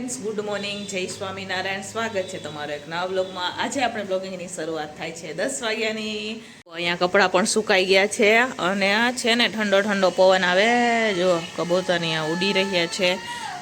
Friends, good morning, જય સ્વામિનારાયણ. સ્વાગત છે તમારો એક નવા બ્લોગમાં. આજે આપણે બ્લોગિંગની શરૂઆત થાય છે 10 વાગ્યાની. અહીંયા કપડાં પણ સુકાઈ ગયા છે અને આ છે ને ઠંડો ઠંડો પવન આવે. જો કબૂતર અહીંયા ઉડી રહ્યા છે.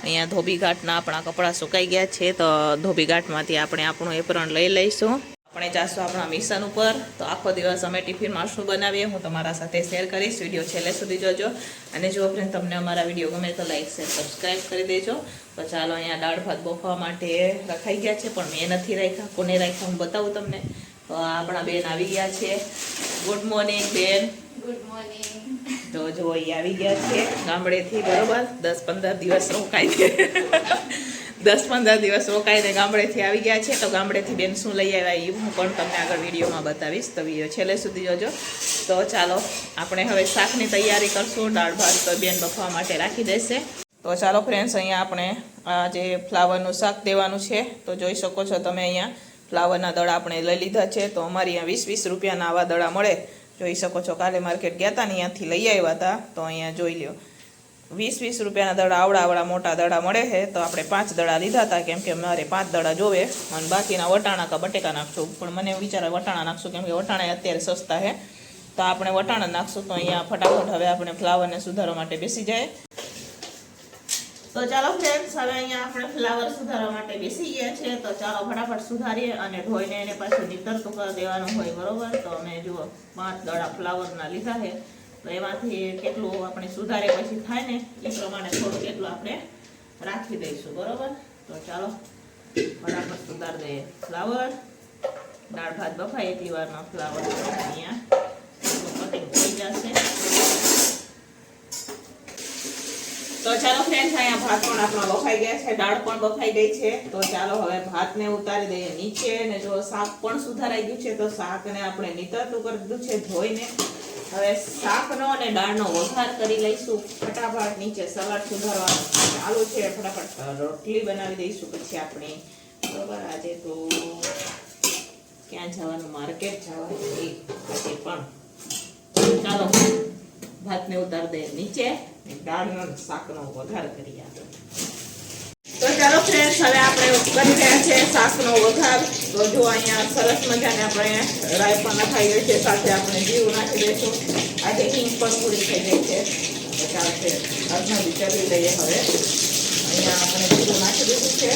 અહીંયા ધોબીઘાટના આપણા કપડાં સુકાઈ ગયા છે, તો ધોબીઘાટમાંથી આપણે આપણું એપ્રણ લઈ લઈશું. આપણે જાશું આપણા મિશન ઉપર. તો આખો દિવસ અમે ટિફિનમાં શું બનાવીએ હું તમારા સાથે શેર કરીશ. વિડીયો છેલ્લે સુધી જોજો. અને જો ફ્રેન્ડ તમને અમારા વિડીયો ગમે તો લાઈક શેર સબસ્ક્રાઈબ કરી દેજો. તો ચાલો, અહીંયા દાળ ભાત બફવા માટે રખાઈ ગયા છે, પણ મેં નથી રાખ્યા. કોને રાખ્યા હું બતાવું તમને. તો આપણા બેન આવી ગયા છે. ગુડ મોર્નિંગ બેન. Good morning. તો જો અહીં આવી ગયા છે ગામડેથી, બરોબર. 10-15 દિવસ રોકાઈ છે. 10-15 દિવસ રોકાઈને ગામડેથી આવી ગયા છે. તો ગામડેથી બેન શું લઈ આવ્યા એ હું પણ તમને આગળ વિડીયોમાં બતાવીશ. તો વિડીયો છેલ્લે સુધી જોજો. તો ચાલો, આપણે હવે શાકની તૈયારી કરશું. દાળ ભાત તો બેન બફવા માટે રાખી દેશે. તો ચાલો ફ્રેન્ડ્સ, અહીંયા આપણે આ જે ફ્લાવરનું શાક દેવાનું છે. તો જોઈ શકો છો તમે, અહીંયા ફ્લાવરના દડા આપણે લઈ લીધા છે. તો અમારી અહીંયા 20-20 રૂપિયાના આવા દડા મળે. જોઈ શકો છો, કાલે માર્કેટ ગયા હતા ને ત્યાંથી લઈ આવ્યા હતા. તો અહીંયા જોઈ લ્યો, 20-20 રૂપિયાના દડા આવડા મોટા દડા મળે છે. તો આપણે 5 દડા લીધા હતા, કેમ કે મારે 5 દડા જોવે. અને બાકીના વટાણા કા બટેકા નાખશું. પણ મને વિચારે વટાણા નાખશું, કેમ કે વટાણા અત્યારે સસ્તા છે. તો આપણે વટાણા નાખશું. તો અહીંયા ફટાફટ હવે આપણે ફ્લાવરને સુધારવા માટે બેસી જાય. તો ચાલો ફ્રેન્ડ્સ, હવે અહીંયા આપણે ફ્લાવર સુધારવા માટે બેસી ગયા છે. તો ચાલો ફટાફટ સુધારીએ અને ધોઈને એને પાછું નીતરતું કરી દેવાનું હોય, બરોબર. તો અમે જુઓ 5 દડા ફ્લાવરના લીધા છે. તો એમાંથી કેટલું આપણે સુધારે પછી થાય ને એ પ્રમાણે થોડું કેટલું આપણે રાખી દઈશું, બરોબર. તો ચાલો ફટાફટ સુધારી દઈએ ફ્લાવર. દાળ ભાત બફાય એટલી વારમાં ફ્લાવર અહીંયા કટિંગ થઈ જશે. તો ચાલો ફ્રેન્ડ્સ, અહીંયા ભાત પણ આપણા બફાઈ ગયા છે, દાળ પણ બફાઈ ગઈ છે. તો ચાલો હવે ભાતને ઉતારી દઈએ નીચે. અને જો શાક પણ સુધારાઈ ગયું છે, તો શાકને આપણે નીતરતું કરી દીધું છે ધોઈને. હવે શાકનો અને દાળનો વઘાર કરી લઈશું. ફટાફટ નીચે સલાડ સુધારવાનું ચાલુ છે. ફટાફટ રોટલી બનાવી દઈશું પછી આપણે, બરોબર. આજે તો ક્યાં જવાનું, માર્કેટ જવાનું આજે પણ. ચાલો ભાતને ઉતારી દઈએ નીચે, દાળનો શાકનો વઘાર કરીએ આપણે. તો ચાલો ફ્રેન્ડ્સ, હવે આપણે કરી રહ્યા છે શાકનો વઘાર. તો જો અહીંયા સરસ મજાને આપણે રાઈ પણ નખાઈ ગઈ છે, સાથે આપણે જીરું નાખી દઈશું. આજે હિંગ પણ પૂરી થઈ ગઈ છે. તો ચાલશે, આજના વિચારી લઈએ. હવે અહીંયા આપણે જીરું નાખી દીધું છે,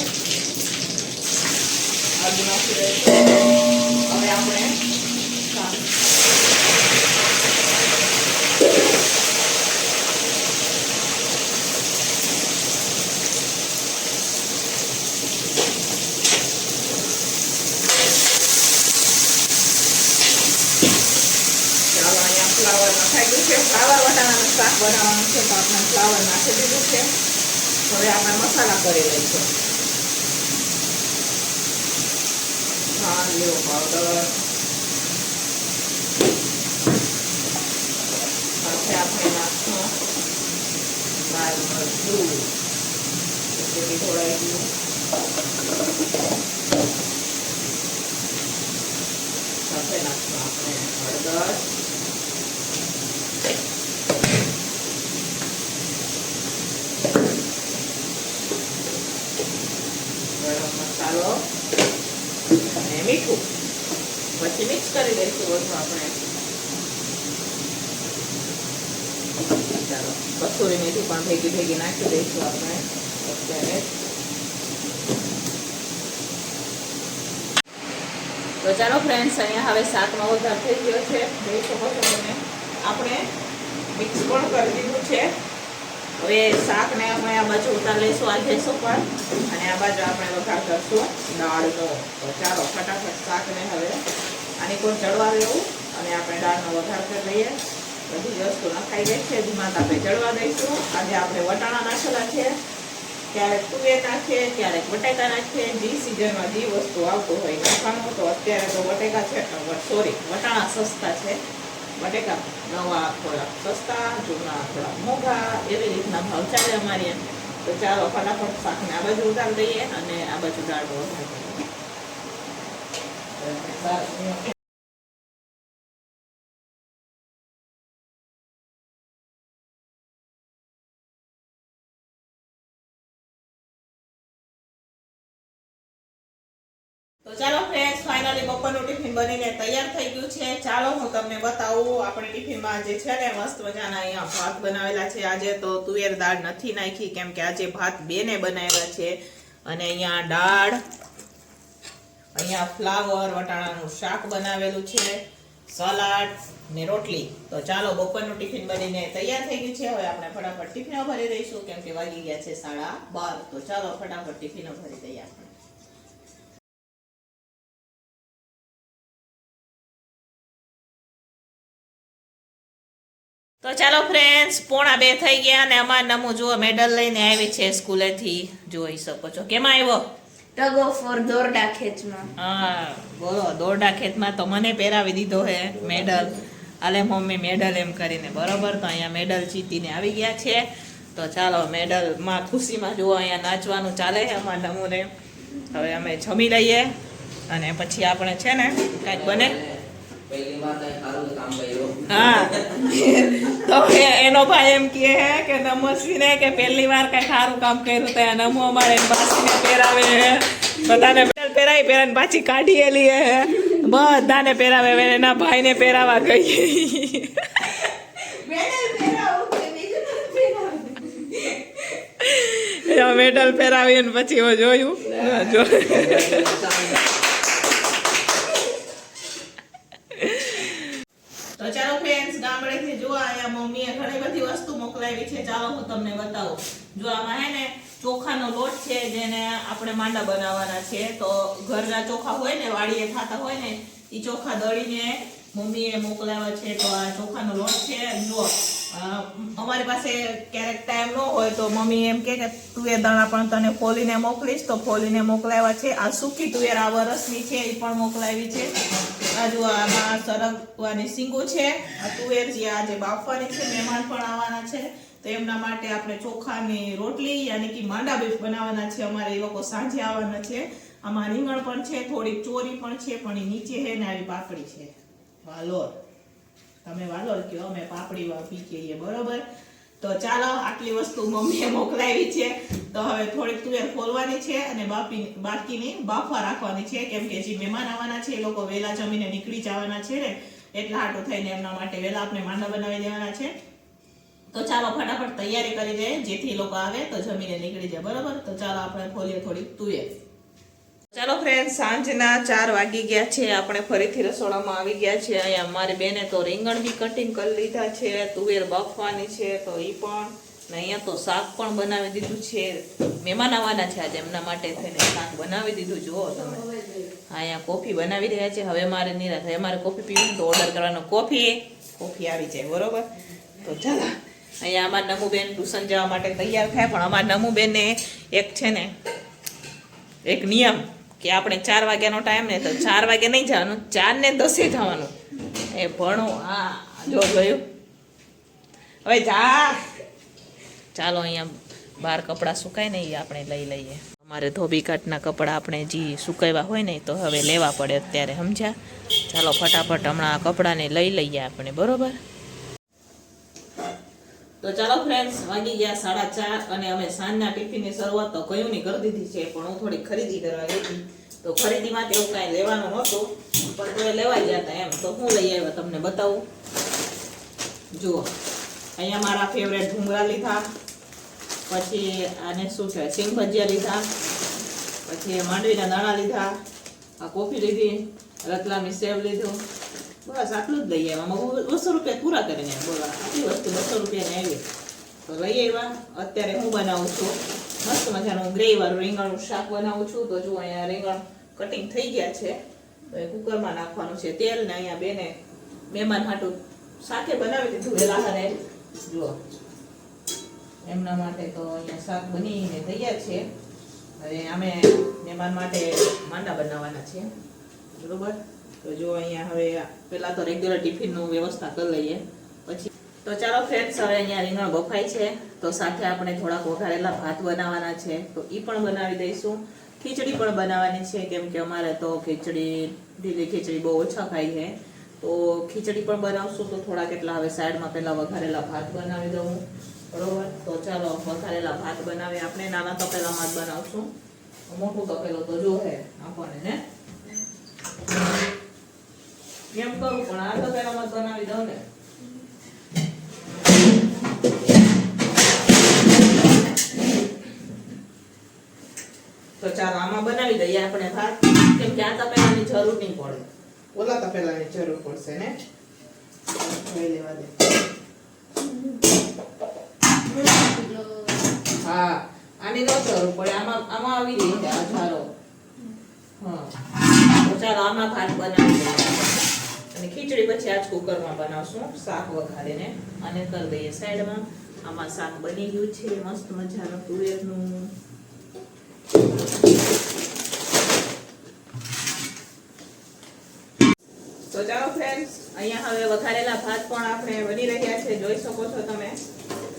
આદુ નાખી દઈશું. હવે આપણે ફ્લાવર નખાઈ ગયું છે. ફ્લાવર વટાણાનું શાક બનાવવાનું છે, તો આપણે ફ્લાવર નાખી દીધું છે. હવે આપણે મસાલા કરી લઈશું. લીલો પાવડર, સાથે આપણે નાખશું લાલ મરચું, ઢોળાઈ ગયું. સાથે નાખશું આપણે હળદર, ગરમ મસાલો અને મીઠું. પછી મિક્સ કરી દઈશું બધું આપણે. ચાલો, કસૂરી મેથી પણ ભેગી નાખી દઈશું આપણે અત્યારે. તો ચાલો ફ્રેન્ડ્સ, અહીંયા હવે શાકનો વઘાર થઈ ગયો છે. જોઈ શકો છો તમે, આપણે મિક્સ પણ કરી દીધું છે. હવે શાકને આપણે આ બાજુ ઉતાર લઈશું આ ગેસ ઉપર, અને આ બાજુ આપણે વઘાર કરશું દાળનો. તો ચાલો ફટાફટ શાકને હવે આની કોઈ ચડવા દેવું અને આપણે દાળનો વઘાર કરી લઈએ. બધી વસ્તુ નખાઈ ગઈ છે, ધીમા તાપે ચડવા દઈશું. આજે આપણે વટાણા નાખેલા છે, ક્યારેક તુવેર નાખીએ, ક્યારેક બટેકા નાખીએ. જે સિઝનમાં જે વસ્તુ આવતું હોય નાખવાનું. તો અત્યારે તો બટેકા છે, વટાણા સસ્તા છે. બટેકા નવા થોડા સસ્તા, જૂના થોડા મોંઘા, એવી રીતના ભાવ ચાલે અમારી એમ. તો ચાલો ફટાફટ શાકને આ બાજુ ઉતારી દઈએ અને આ બાજુ દાળ વઘાર કરીએ. તો ચાલો ફ્રેન્ડ્સ, ફાઇનલી બપોરનું ટિફિન બનીને તૈયાર થઈ ગયું છે. ચાલો હું તમને બતાવું. આપણે ટિફિનમાં જે છે ને મસ્ત મજાના અહીંયા ભાત બનાવેલા છે. આજે તો તુવેર દાળ નથી નાખી, કેમ કે આજે ભાત બેને બનાવ્યા છે. અને અહીંયા દાળ, અહીંયા ફ્લાવર વટાણાનું શાક બનાવેલું છે, સલાડ ને રોટલી. તો ચાલો બપોરનું ટિફિન બનીને તૈયાર થઈ ગયું છે. હવે આપણે ફટાફટ ટિફિનો ભરી દઈશું, કેમ કે વાગી ગયા છે 12:30. તો ચાલો ફટાફટ ટિફિનો ભરી દઈએ આપણે. તો ચાલો ફ્રેન્ડ્સ, 1:30 થઈ ગયા અને અમાર નમુ જુઓ મેડલ લઈને આવી છે સ્કૂલેથી. જોઈ શકો છો. કેમાં આવ્યો? ટગ ઓફ વોર, દોરડા ખેંચમાં. હા બોલો, દોરડા ખેતમાં તો મને પહેરાવી દીધો હે મેડલ. આલે મમ્મી મેડલ એમ કરીને, બરોબર. તો અહીંયા મેડલ જીતીને આવી ગયા છે. તો ચાલો મેડલમાં ખુશીમાં જુઓ અહીંયા નાચવાનું ચાલે છે અમાર નમુને. હવે અમે જમી લઈએ અને પછી આપણે છે ને કાંઈક બને. હા તો એનો ભાઈ એમ કહે કે નમસ્વીને કે પહેલી વાર કઈ સારું કામ કર્યું તો નમો અમારે બાસીને પહેરાવે, બધાને પહેરાવીને પાછી કાઢી એલી હે, બધાને પહેરાવે. એના ભાઈને પહેરાવા ગઈ. મેડલ પહેરાવી પછી જોયું. તો ચાલો ફ્રેન્ડ્સ, ગામડેથી જો અહીંયા મમ્મીએ ઘણી બધી વસ્તુ મોકલાવી છે. ચાલો હું તમને બતાવું. જો આમાં હે ને ચોખાનો લોટ છે, જેને આપણે માંડા બનાવવાના છે. તો ઘરના ચોખા હોય ને, વાડીએ ખાતા હોય ને, એ ચોખા દળીને મમ્મીએ મોકલાવ્યા છે. તો આ ચોખાનો લોટ છે. જો અમારી પાસે ક્યારેક ટાઈમ ન હોય તો મમ્મી એમ કે તુવેર દાણા પણ તને ફોલીને મોકલીશ, તો ફોલીને મોકલાવ્યા છે. આ સૂકી તુવેર આ વરસની છે, એ પણ મોકલાવી છે. આ જો આમાં સરગવાની સીંગો છે. આ તુવેર જે આજે બાફવાની છે, મહેમાન પણ આવવાના છે, તો એમના માટે આપણે ચોખાની રોટલી યાની કે માંડા બીફ બનાવવાના છે. અમારે એ લોકો સાંજે આવવાના છે. આમાં રીંગણ પણ છે, થોડીક ચોરી પણ છે, પણ એ નીચે છે ને આવી પાપડી છે, વાલોર. તમે વાલોર કયો, અમે પાપડી વાપી કહીએ, બરોબર. તો ચાલો આટલી વસ્તુ મમ્મીએ મોકલાવી છે. તો હવે થોડીક તુવેર ફોલવાની છે અને બાકીની બાફવા રાખવાની છે, કેમ કે જે મહેમાન આવવાના છે એ લોકો વહેલા જમીને નીકળી જવાના છે ને, એટલા હાટું થઈને એમના માટે વહેલા આપણે માંડા બનાવી દેવાના છે. તો ચાલો ફટાફટ તૈયારી કરી દઈએ, જેથી લોકો આવે તો જમીને નીકળી જાય, બરોબર. તો ચાલો આપણે ફોલીએ થોડીક તુવેર. ચાલો ફ્રેન્ડ, સાંજના 4 વાગી ગયા છે. આપણે ફરીથી રસોડામાં આવી ગયા છે. અહીંયા મારી બેને તો રીંગણ બી કટિંગ કરી લીધા છે, તુવેર બાફવાની છે તો એ પણ, ને અહીંયા તો શાક પણ બનાવી દીધું છે. મહેમાન આવવાના છે આજે, એમના માટે થઈને શાક બનાવી દીધું. જુઓ તમે, અહીંયા કોફી બનાવી રહ્યા છે. હવે મારે નિરાશ થાય, મારે કોફી પીવું તો ઓર્ડર કરવાનો. કોફી આવી જાય, બરોબર. તો ચાલો અહીંયા અમારા નમુબેન ટ્યુશન જવા માટે તૈયાર થાય. પણ અમારા નમુબેનને એક છે ને એક નિયમ કે આપણે 4 વાગ્યાનો ટાઈમ ને, તો 4 વાગે નહીં જવાનું, 4 ને 10 જવાનું. એ ભણો. હા જોયું. હવે ચાલો અહીંયા બહાર કપડાં સુકાય ને એ આપણે લઈ લઈએ. અમારે ધોબી કાટના કપડાં આપણે જે સુકાવ્યા હોય ને તો હવે લેવા પડે અત્યારે, સમજ્યા. ચાલો ફટાફટ હમણાં આ કપડાને લઈ લઈએ આપણે, બરોબર. તો ચાલો ફ્રેન્ડ્સ, વાગી ગયા 4:30 અને અમે સાંજના ટિફિનની શરૂઆત તો કયુંની કરી દીધી છે. પણ હું થોડી ખરીદી કરવા ગઈ હતી, તો ખરીદીમાં એવું કાંઈ લેવાનું નહોતું, પણ તો લેવાઈ જતા એમ. તો હું લઈ આવ્યો તમને બતાવું. જુઓ, અહીંયા મારા ફેવરેટ ભૂંગળા લીધા, પછી આને શું કહેવાય, સિંગ ભજીયા લીધા, પછી માંડવીના દાણા લીધા, આ કોફી લીધી, રતલામી સેવ લીધું. બસ આટલું જ લઈ આવ્યા. 200 રૂપિયા પૂરા કરીને, બોલો આટલી વસ્તુ 200 રૂપિયાની આવી. તો લઈ આવ્યા. અત્યારે હું બનાવું છું મસ્ત મજાનું ગ્રેવીવાળું રીંગણનું શાક બનાવું છું. તો જુઓ અહીંયા રીંગણ કટિંગ થઈ ગયા છે, તો એ કુકરમાં નાખવાનું છે તેલ. ને અહીંયા બેને મહેમાન હાટું સાથે બનાવી દીધું વહેલા હારે. જુઓ એમના માટે તો અહીંયા શાક બનીને તૈયાર છે. હવે અમે મહેમાન માટે માંડા બનાવવાના છે, બરોબર. તો જો અહીંયા હવે પહેલાં તો રેગ્યુલર ટિફિનનું વ્યવસ્થા કરી લઈએ પછી. તો ચાલો ફ્રેન્ડ્સ, હવે અહીંયા રીંગણ બફાય છે, તો સાથે આપણે થોડાક વઘારેલા ભાત બનાવવાના છે, તો એ પણ બનાવી દઈશું. ખીચડી પણ બનાવવાની છે, કેમ કે અમારે તો ઢીલી ખીચડી બહુ ઓછા ખાઈ છે, તો ખીચડી પણ બનાવશું. તો થોડા કેટલા હવે સાઈડમાં પહેલાં વઘારેલા ભાત બનાવી દઉં, બરોબર. તો ચાલો વઘારેલા ભાત બનાવી આપણે નાના તપેલામાં જ બનાવશું. મોટું તપેલું તો જોહે આપણને ને એમ કરું પણ આ તપેલામાં જ બનાવી દઉં ને. તો ચાલો આમાં બનાવી દઈએ આપણે ભાત, કેમ કે આ તપેલાની જરૂર નહીં પડે, ઓલા તપેલાની જરૂર પડશે ને. લઈ લેવા દે. હા આની નો જરૂર પડે, આમાં આવી રહી છે આ ઝારો. હા તો ચાલો આમાં ભાત બનાવી દઈએ અને ખીચડી પછી આજ કુકરમાં બનાવશું શાક વઘારીને. અને કરી દઈએ સાઈડમાં. આમાં શાક બની ગયું છે મસ્ત મજાનું તુવેરનું. તો ચાલો ફ્રેન્ડ્સ, અહીંયા હવે વઘારેલા ભાત પણ આપણે બની રહ્યા છે, જોઈ શકો છો તમે.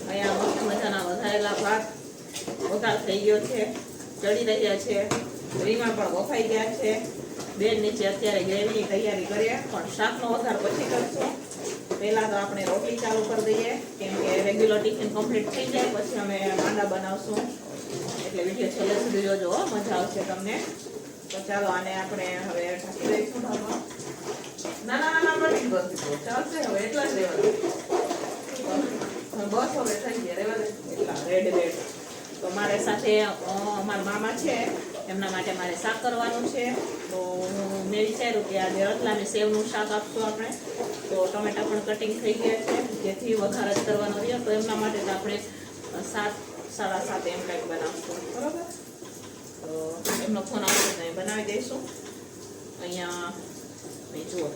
અહીંયા મસ્ત મજાના વઘારેલા ભાત વઘાર થઈ ગયો છે, ચડી રહ્યા છે. રીંગણ પણ બફાઈ ગયા છે. બેન નીચે અત્યારે ગ્રેવીની તૈયારી કરીએ, પણ શાકનો વઘાર પછી કરશું. પહેલા તો આપણે રોટલી ચાલુ કરી દઈએ, કેમ કે રેગ્યુલર ટિફિન કમ્પ્લીટ થઈ જાય પછી અમે માંડા બનાવશું. એટલે વિડીયો છેલ્લે સુધી જોજો, મજા આવશે તમને. તો ચાલો આને આપણે હવે ઢાંકી દઈશું ઢાંકણ. ના બની બસ ચાલશે હવે, એટલા જ રહેવા દે. બસ હવે થઈ ગયા, રહેવા દે એટલા રેડ. તો મારે સાથે અમારા મામા છે, એમના માટે મારે શાક કરવાનું છે. તો મેં વિચાર્યું કે આજે રતલામી સેવનું શાક આપશું આપણે. તો ટમેટા પણ કટિંગ થઈ ગયા છે, જેથી વઘાર જ કરવાનો રહ્યો. તો એમના માટે તો આપણે 7, 7:30 એમ કંઈક બનાવશું, બરોબર. તો એમનો ફોન આવશે તો બનાવી દઈશું. અહીંયા જુઓ,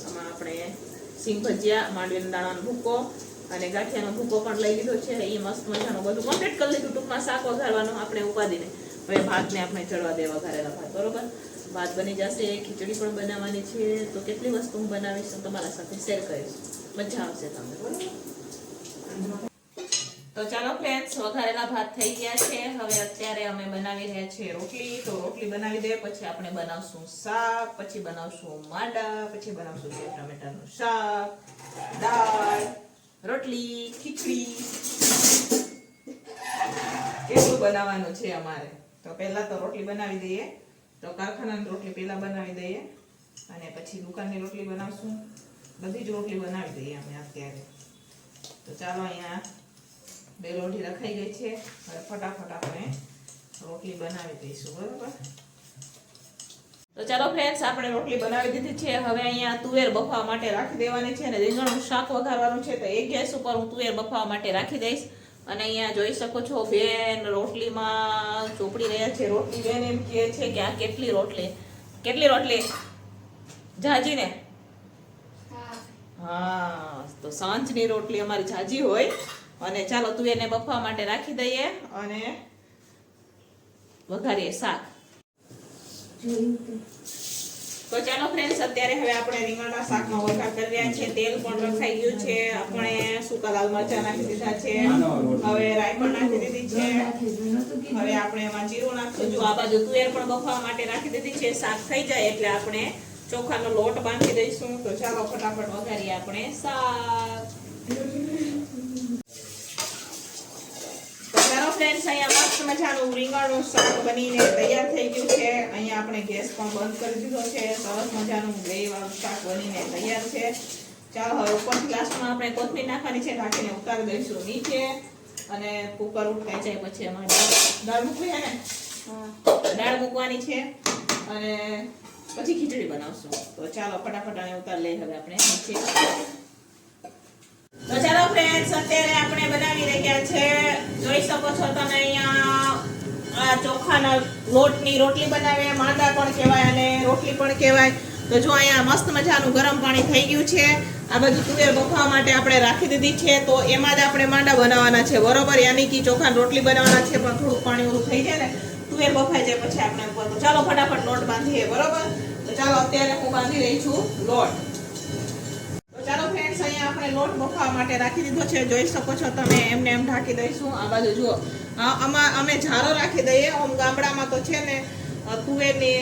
આમાં આપણે સિંગ ભજીયા, માંડવીના દાણાનો ભૂકો અને ગાંઠિયાનો ભૂકો પણ લઈ લીધો છે. એ મસ્ત મજાનું બધું કમ્પ્લીટ કરી લીધું. ટૂંકમાં શાક વઘારવાનું આપણે ઉપાડીને હવે ભાતને આપણે ચડવા દે, વઘારેલા ભાત, બરોબર. ભાત બની જશે, ખીચડી પણ બનાવવાની છે. તો કેટલી વસ્તુ હું બનાવીશ તમારા સાથે શેર કરીશ, મજા આવશે તમને, બરોબર. તો ચાલો ફ્રેન્ડ્સ, વઘારેલા ભાત થઈ ગયા છે. હવે અત્યારે અમે બનાવી રહ્યા છીએ રોટલી. તો રોટલી બનાવી દે, પછી આપણે બનાવશું શાક, પછી બનાવશું માંડા, પછી બનાવશું સેવ ટમેટાનું શાક, દાળ, રોટલી, ખીચડી. એટલું બનાવવાનું છે અમારે. તો પહેલા તો રોટલી બનાવી દઈએ. તો કારખાનાની રોટલી પહેલા બનાવી દઈએ અને પછી દુકાનની રોટલી બનાવશું. બધી જ રોટલી બનાવી દઈએ અમે અત્યારે. તો ચાલો, અહીંયા 2 રોટલી રખાઈ ગઈ છે. હવે ફટાફટ આપણે રોટલી બનાવી દઈશું, બરોબર. તો ચાલો ફ્રેન્ડ્સ, આપણે રોટલી બનાવી દીધી છે. હવે અહીંયા તુવેર બફાવા માટે રાખી દેવાની છે અને રીંગણનું શાક વઘારવાનું છે. તો એક ગેસ ઉપર હું તુવેર બફાવા માટે રાખી દઈશ. અને અહીંયા જોઈ શકો છો બેન રોટલીમાં ચોપડી રહ્યા છે. રોટલી બેન એમ કહે છે કે આ કેટલી રોટલી જાજી ને? હા, તો સાંજની રોટલી અમારી જાજી હોય. અને ચાલો તુવેરને બફાવા માટે રાખી દઈએ અને વઘારીએ શાક. તો ચાલો ફ્રેન્ડ્સ, અત્યારે હવે આપણે રીંગણના શાકનો વઘાર કરી રહ્યા છીએ. તેલ પણ રખાઈ ગયું છે. આપણે સૂકા લાલ મરચાં નાખી દીધા છે. હવે રાઈ પણ નાખી દીધી છે. હવે આપણે એમાં જીરું નાખશું. જો આ બાજુ તુવેર પણ બફાવા માટે રાખી દીધી છે. શાક થઈ જાય એટલે આપણે ચોખાનો લોટ બાંધી દઈશું. તો ચાલો ફટાફટ વઘારીએ આપણે શાક. ફ્રેન્ડ્સ, અહીંયા મસ્ત મજાનું રીંગણનું શાક બનીને તૈયાર થઈ ગયું છે. અહીંયા આપણે ગેસ પણ બંધ કરી દીધો છે. સરસ મજાનું ગ્રેવી વાળું શાક બનીને તૈયાર છે. ચાલો હવે ઉપરથી લાસ્ટમાં આપણે કોથમીર નાખવાની છે. ઢાંકીને ઉતારી દઈશું નીચે અને કુકર ઉઠાઈ જાય પછી અમારે દાળ મૂકવી છે ને, દાળ મૂકવાની છે અને પછી ખીચડી બનાવશું. તો ચાલો ફટાફટ આને ઉતારી લઈએ હવે આપણે નીચે. તો ચાલો ફ્રેન્ડ્સ, અત્યારે આપણે બનાવી રહ્યા છે. જોઈ શકો છો તમે અહીંયા આ ચોખાના લોટની રોટલી બનાવે, માંડા પણ કહેવાય અને રોટલી પણ કહેવાય. તો જો અહીંયા મસ્ત મજાનું ગરમ પાણી થઈ ગયું છે. આ બધું તુવેર બફાવા માટે આપણે રાખી દીધી છે. તો એમાં જ આપણે માંડા બનાવવાના છે, બરોબર. યાની કે ચોખાની રોટલી બનાવવાના છે, પણ થોડું પાણી ઓલું થઈ જાય ને, તુવેર બફાઈ જાય પછી આપણે ઉપર. તો ચાલો ફટાફટ લોટ બાંધીએ, બરોબર. તો ચાલો અત્યારે હું બાંધી રહી છું લોટ. ચાલો ફ્રેન્ડ્સ, અહીંયા આપણે લોટ બફાવા માટે રાખી દીધો છે. જોઈ શકો છો તમે. એમને એમ ઢાંકી દઈશું. આ બાજુ જુઓ, આમાં અમે ઝારો રાખી દઈએ. આમ ગામડામાં તો છે ને તુવેરની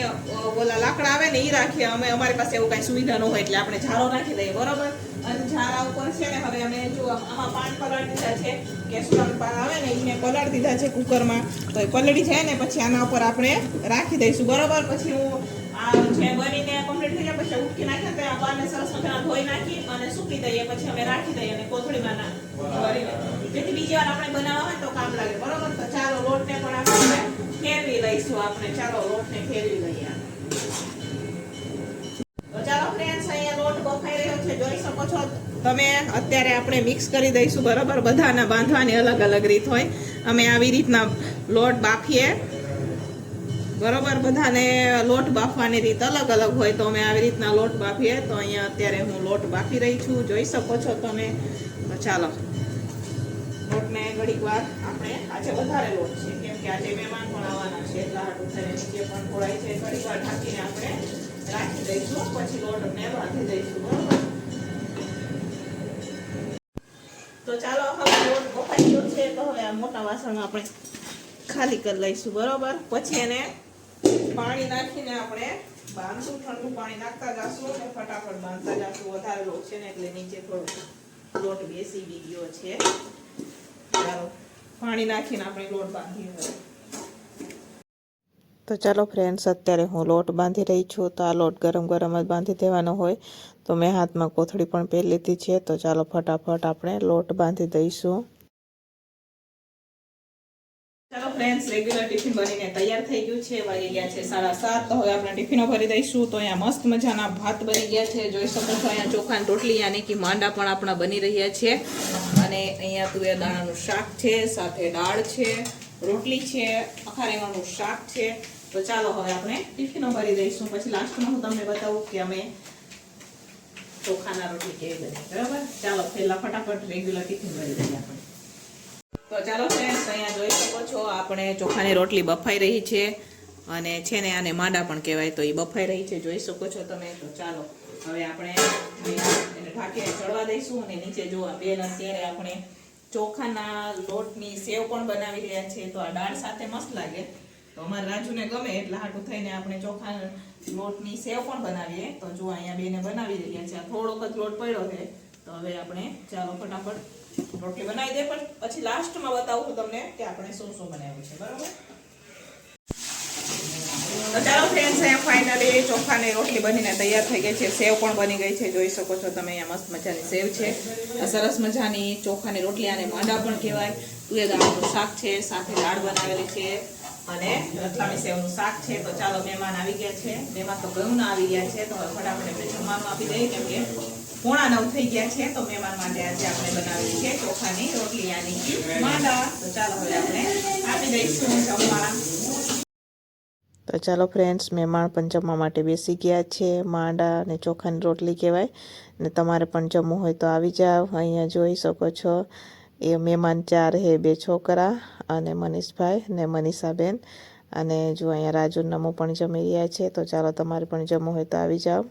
ઓલા લાકડા આવે ને એ રાખીએ અમે. અમારી પાસે એવું કાંઈ સુવિધા ન હોય એટલે આપણે ઝારો રાખી દઈએ, બરોબર. અને ઝારા ઉપર છે ને હવે અમે જો આમાં પાન પલાળી દીધા છે કેસુડાનું પાન આવે ને એને પલાળી દીધા છે કુકરમાં તો એ પલળી જાય ને પછી આના ઉપર આપણે રાખી દઈશું બરોબર પછી હું આ જે બનીને કમ્પ્લીટ થઈ જાય પછી ઉટકી નાખીને તો આ પાનને સરસ મજાના ધોઈ નાખી અને સૂકી દઈએ પછી અમે રાખી દઈએ અને કોથળીમાં ભરીને જેથી બીજી વાર આપણે બનાવવા હોય તો કામ લાગે બરોબર તો ચાલો લોટને પણ આપણે ફેરવી લઈશું આપણે ચાલો લોટને ફેરવી લઈએ તો ચાલો ફ્રેન્ડ્સ અહીંયા લોટ બફાઈ રહ્યો છે જોઈ શકો છો તમે અત્યારે આપણે મિક્સ કરી દઈશું બરાબર બધાના બાંધવાની અલગ અલગ રીત હોય અમે આવી રીતના લોટ બાફીએ બરોબર બધાને લોટ બાફવાની રીત અલગ અલગ હોય તો અમે આવી રીતના લોટ બાફીએ તો અહીંયા અત્યારે હું લોટ બાફી રહી છું જોઈ શકો છો તમે તો ચાલો લોટને ઘડીક વાર આપણે આજે વધારે લોટ છે કેમ કે આજે મહેમાન પણ આવવાના છે એટલા હાટું થઈને નીચે પણ થોડાય છે ઘડીક વાર ઢાંકીને આપણે રાખી દઈશું પછી લોટને બાંધી દઈશું બરોબર તો ચાલો હવે લોટ બફાઈ ગયો છે તો હવે આ મોટા વાસણમાં આપણે ખાલી કરી લઈશું બરોબર પછી એને પાણી નાખીને આપણે બાંધશું ઠંડુ પાણી નાખતા જશું અને ફટાફટ બાંધતા જશું વધારે લોટ છે ને એટલે નીચે થોડો લોટ બેસી બી ગયો છે ચાલો પાણી નાખીને આપણે લોટ બાંધીએ તો ચાલો ફ્રેન્ડ્સ અત્યારે હું લોટ બાંધી રહી છું તો આ લોટ ગરમ ગરમ જ બાંધી દેવાનો હોય તો મેં હાથમાં કોથળી પણ પહેરી લીધી છે તો ચાલો ફટાફટ આપણે લોટ બાંધી દઈશું ચાલો ફ્રેન્ડ્સ રેગ્યુલર ટિફિન બનીને તૈયાર થઈ ગયું છે વાગી ગયા છે 7:30 તો હવે આપણે ટિફિનો ભરી દઈશું તો અહીંયા મસ્ત મજાના ભાત બની ગયા છે જોઈ શકો છો અહીંયા ચોખાની રોટલી યાની કે માંડા પણ આપણા બની રહ્યા છે અને અહીંયા તુવેર દાણાનું શાક છે સાથે દાળ છે રોટલી છે આખા રીંગણનું શાક છે તો ચાલો હવે આપણે ટિફિનો ભરી દઈશું પછી લાસ્ટમાં હું તમને બતાવું કે અમે ચોખાના રોટલી કેવી બની બરાબર ચાલો પહેલા ફટાફટ રેગ્યુલર ટિફિન ભરી દઈએ આપણે તો ચાલો ફ્રેન્ડ્સ અહીંયા જોઈ શકો છો આપણે ચોખાની રોટલી બફાઈ રહી છે અને છે ને આને માંડા પણ કહેવાય તો એ બફાઈ રહી છે જોઈ શકો છો તમે તો ચાલો હવે આપણે એને ઢાંકીને ચડવા દઈશું અને નીચે જો આ બેન અત્યારે આપણે ચોખાના લોટની સેવ પણ બનાવી રહ્યા છે તો આ દાળ સાથે મસ્ત લાગે તો અમારા રાજુને ગમે એટલે હાટું થઈને આપણે ચોખાના લોટની સેવ પણ બનાવીએ તો જો અહીંયા બેને બનાવી રહ્યા છે થોડોક જ લોટ પડ્યો છે તો હવે આપણે ચાલો ફટાફટ રોટલી બનાવી દે પણ પછી લાસ્ટમાં બતાવું છું તમને કે આપણે શું શું બનાવ્યું છે બરાબર તો ચાલો ફ્રેન્ડ્સ અહીંયા ફાઇનલી ચોખાની રોટલી બનીને તૈયાર થઈ ગઈ છે સેવ પણ બની ગઈ છે જોઈ શકો છો તમે અહીંયા મસ્ત મજાની સેવ છે આ સરસ મજાની ચોખાની રોટલી આને માંડા પણ કહેવાય તુવેર દાણાનું શાક છે સાથે દાળ બનાવેલી છે અને રતલામી સેવનું શાક છે તો ચાલો મહેમાન આવી ગયા છે મહેમાન તો ઘણું આવી ગયા છે તો ફટાફટ આપણે જમવાનું આપી દઈએ કેમ કે 8:45 થઈ ગયા છે તો મહેમાન માટે આજે આપણે બનાવેલી છે ચોખાની રોટલી યાની માંડા તો ચાલો હવે આપણે આપી દઈશું જમવા તો ચાલો ફ્રેન્ડ્સ મહેમાન પણ જમવા માટે બેસી ગયા છે માંડા અને ચોખાની રોટલી કહેવાય ને તમારે પણ જમવું હોય તો આવી જાઓ અહીંયા જોઈ શકો છો એ મહેમાન 4 હે 2 છોકરા અને મનીષભાઈ ને મનીષાબેન અને જો અહીંયા રાજુ નમો પણ જમી રહ્યા છે તો ચાલો તમારે પણ જમવું હોય તો આવી જાઓ